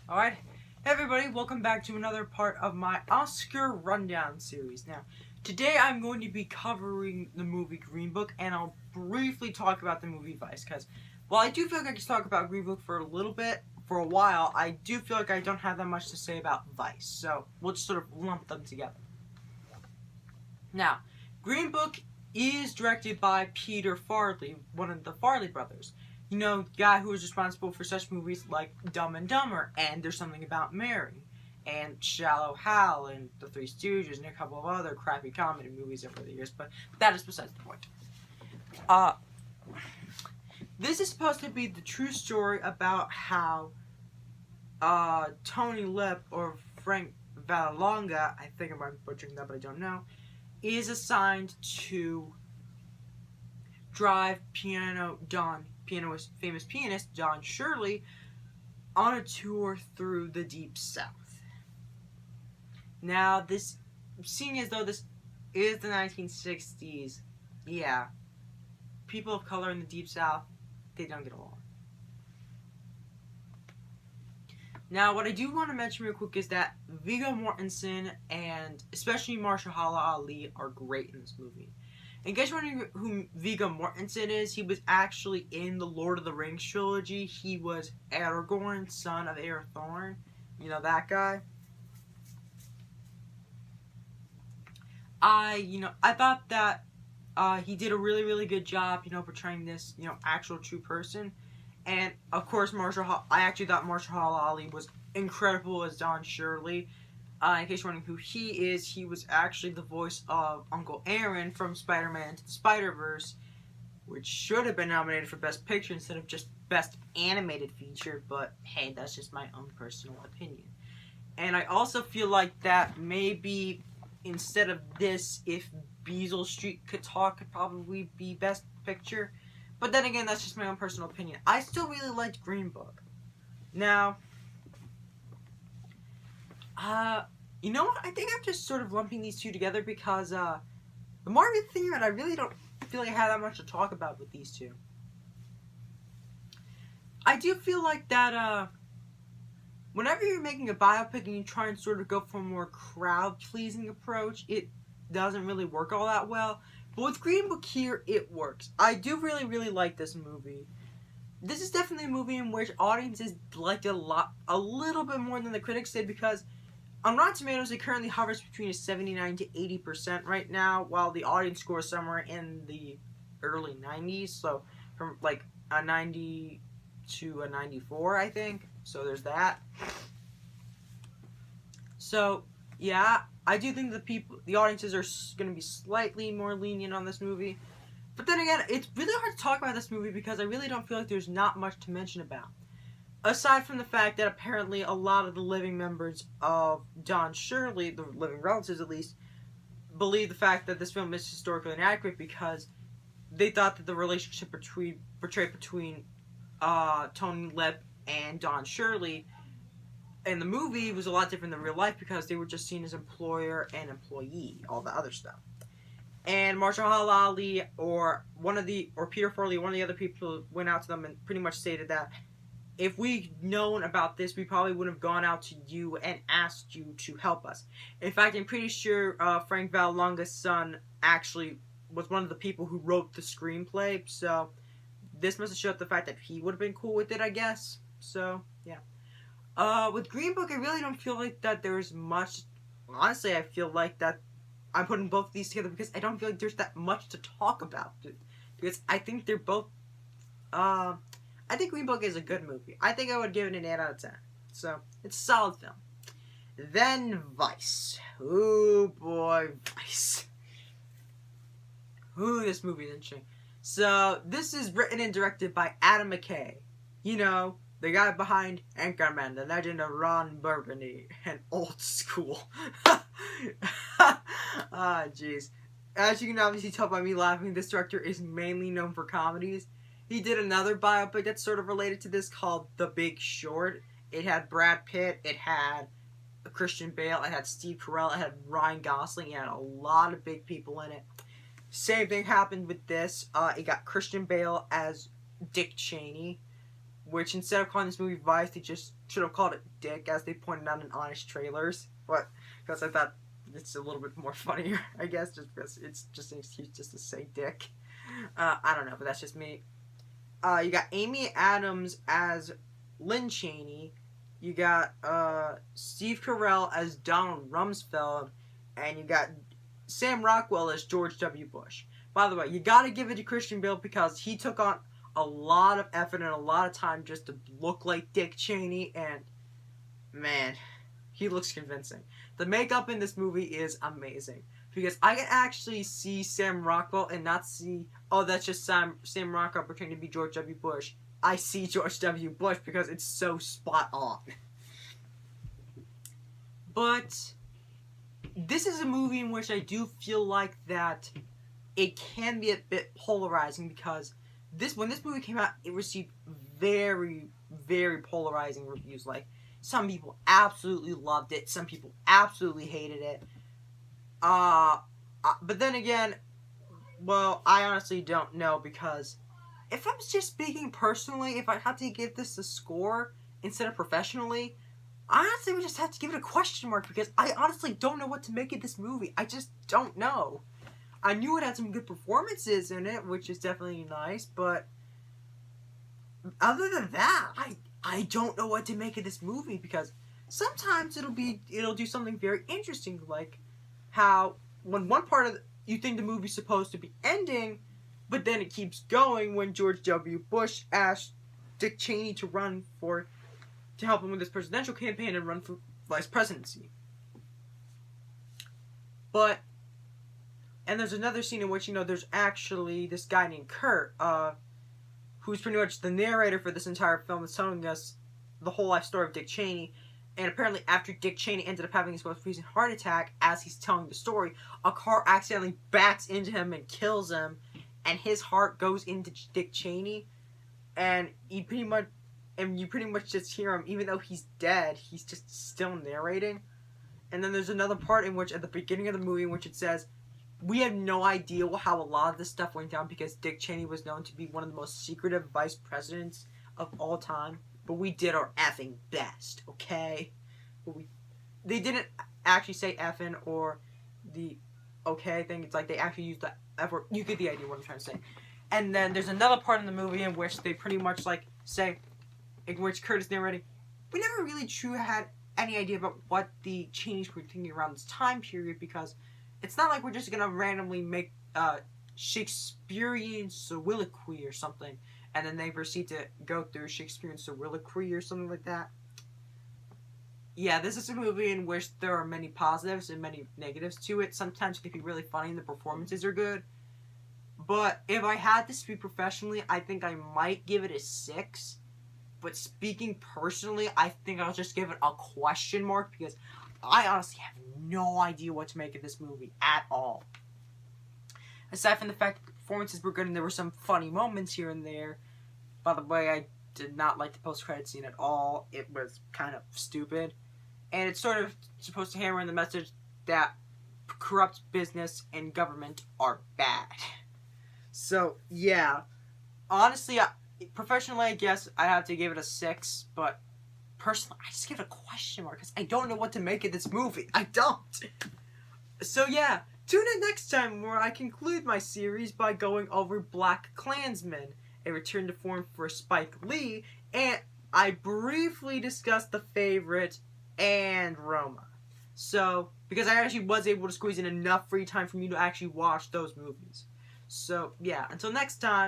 Alright, hey everybody, welcome back to another part of my Oscar Rundown series. Now, today I'm going to be covering the movie Green Book, and I'll briefly talk about the movie Vice, because while I do feel like I can talk about Green Book for a little bit, for a while, I do feel like I don't have that much to say about Vice, so we'll just sort of lump them together. Now, Green Book is directed by Peter Farrelly, one of the Farrelly brothers. You know, the guy who was responsible for such movies like Dumb and Dumber and There's Something About Mary and Shallow Hal and The Three Stooges and a couple of other crappy comedy movies over the years, but that is besides the point. This is supposed to be the true story about how Tony Lip, or Frank Vallelonga, I think I might be butchering that, but I don't know, is assigned to drive famous pianist Don Shirley on a tour through the Deep South. Now, this, seeing as though this is the 1960s, yeah, people of color in the Deep South, they don't get along. Now, what I do want to mention real quick is that Viggo Mortensen and especially Mahershala Ali are great in this movie. In case you're wondering who Viggo Mortensen is, he was actually in the Lord of the Rings trilogy. He was Aragorn, son of Arathorn. You know, that guy. I thought that he did a really, really good job, portraying this, actual true person. And, of course, I actually thought Mahershala Ali was incredible as Don Shirley. In case you're wondering who he is, he was actually the voice of Uncle Aaron from Spider-Man Into the Spider-Verse, which should have been nominated for Best Picture instead of just Best Animated Feature, but hey, that's just my own personal opinion. And I also feel like that maybe instead of this, if Beazle Street Could Talk could probably be Best Picture. But then again, that's just my own personal opinion. I still really liked Green Book. Now, you know what? I think I'm just sort of lumping these two together because, the more I think about it, I really don't feel like I have that much to talk about with these two. I do feel like that, whenever you're making a biopic and you try and sort of go for a more crowd-pleasing approach, it doesn't really work all that well. But with Green Book here, it works. I do really, really like this movie. This is definitely a movie in which audiences liked it a little bit more than the critics did, because on Rotten Tomatoes, it currently hovers between a 79 to 80% right now, while the audience score is somewhere in the early 90s, so from like a 90 to a 94, I think. So there's that. So, yeah, I do think the audiences are going to be slightly more lenient on this movie. But then again, it's really hard to talk about this movie because I really don't feel like there's not much to mention about. Aside from the fact that apparently a lot of the living members of Don Shirley, the living relatives at least, believe the fact that this film is historically inaccurate because they thought that the relationship portrayed between Tony Lip and Don Shirley in the movie was a lot different than real life because they were just seen as employer and employee, all the other stuff. And Mahershala Ali or Peter Farrelly, one of the other people, went out to them and pretty much stated that if we'd known about this, we probably would have gone out to you and asked you to help us. In fact, I'm pretty sure Frank Vallelonga's son actually was one of the people who wrote the screenplay, so this must have showed the fact that he would have been cool with it, I guess. So, yeah. With Green Book, I really don't feel like that there's much. Honestly, I feel like that I'm putting both of these together because I don't feel like there's that much to talk about. Because I think they're both, I think Green Book is a good movie. I think I would give it an 8 out of 10. So, it's a solid film. Then, Vice. Ooh, boy, Vice. Ooh, this movie is interesting. So, this is written and directed by Adam McKay. You know, the guy behind Anchorman, The Legend of Ron Burgundy, and Old School. Ah, jeez. As you can obviously tell by me laughing, this director is mainly known for comedies. He did another biopic that's sort of related to this called The Big Short. It had Brad Pitt, it had Christian Bale, it had Steve Carell, it had Ryan Gosling, it had a lot of big people in it. Same thing happened with this. It got Christian Bale as Dick Cheney, which instead of calling this movie Vice, they just should have called it Dick, as they pointed out in honest trailers. But because I thought it's a little bit more funnier, I guess, just because it's just an excuse just to say Dick. I don't know, but that's just me. You got Amy Adams as Lynn Cheney. You got Steve Carell as Donald Rumsfeld. And you got Sam Rockwell as George W. Bush. By the way, you gotta give it to Christian Bale because he took on a lot of effort and a lot of time just to look like Dick Cheney, and man, he looks convincing. The makeup in this movie is amazing because I can actually see Sam Rockwell and not see, oh, that's just Sam Rockwell pretending to be George W. Bush. I see George W. Bush because it's so spot on. But this is a movie in which I do feel like that it can be a bit polarizing because when this movie came out, it received very, very polarizing reviews. Like, some people absolutely loved it, some people absolutely hated it. But then again, well, I honestly don't know because if I'm just speaking personally, if I had to give this a score instead of professionally, I honestly would just have to give it a question mark because I honestly don't know what to make of this movie. I just don't know. I knew it had some good performances in it, which is definitely nice, but other than that, I don't know what to make of this movie because sometimes it'll do something very interesting, like how when one part of you think the movie's supposed to be ending, but then it keeps going when George W. Bush asked Dick Cheney to help him with his presidential campaign and run for vice presidency. And there's another scene in which, there's actually this guy named Kurt, who's pretty much the narrator for this entire film, that's telling us the whole life story of Dick Cheney. And apparently after Dick Cheney ended up having his most recent heart attack, as he's telling the story, a car accidentally backs into him and kills him, and his heart goes into Dick Cheney, and you pretty much just hear him, even though he's dead, he's just still narrating. And then there's another part in which, at the beginning of the movie, in which it says, we have no idea how a lot of this stuff went down because Dick Cheney was known to be one of the most secretive vice presidents of all time. But we did our effing best, okay? They didn't actually say effing or the okay thing. It's like they actually used the F word. You get the idea what I'm trying to say. And then there's another part in the movie in which they pretty much say, in which Kurt is narrating, we never really truly had any idea about what the Cheneys were thinking around this time period because it's not like we're just gonna randomly make Shakespearean soliloquy or something, and then they proceed to go through Shakespearean soliloquy or something like that. Yeah, this is a movie in which there are many positives and many negatives to it. Sometimes it can be really funny and the performances are good. But if I had to speak professionally, I think I might give it a 6. But speaking personally, I think I'll just give it a question mark because I honestly have no idea what to make of this movie at all. Aside from the fact that the performances were good and there were some funny moments here and there. By the way, I did not like the post-credit scene at all. It was kind of stupid. And it's sort of supposed to hammer in the message that corrupt business and government are bad. So, yeah. Honestly, professionally, I guess I have to give it a 6, but personally, I just give it a question mark because I don't know what to make of this movie. I don't. So yeah, tune in next time where I conclude my series by going over Black Klansman, a return to form for Spike Lee, and I briefly discuss The Favorite and Roma. So, because I actually was able to squeeze in enough free time for me to actually watch those movies. So, yeah, until next time.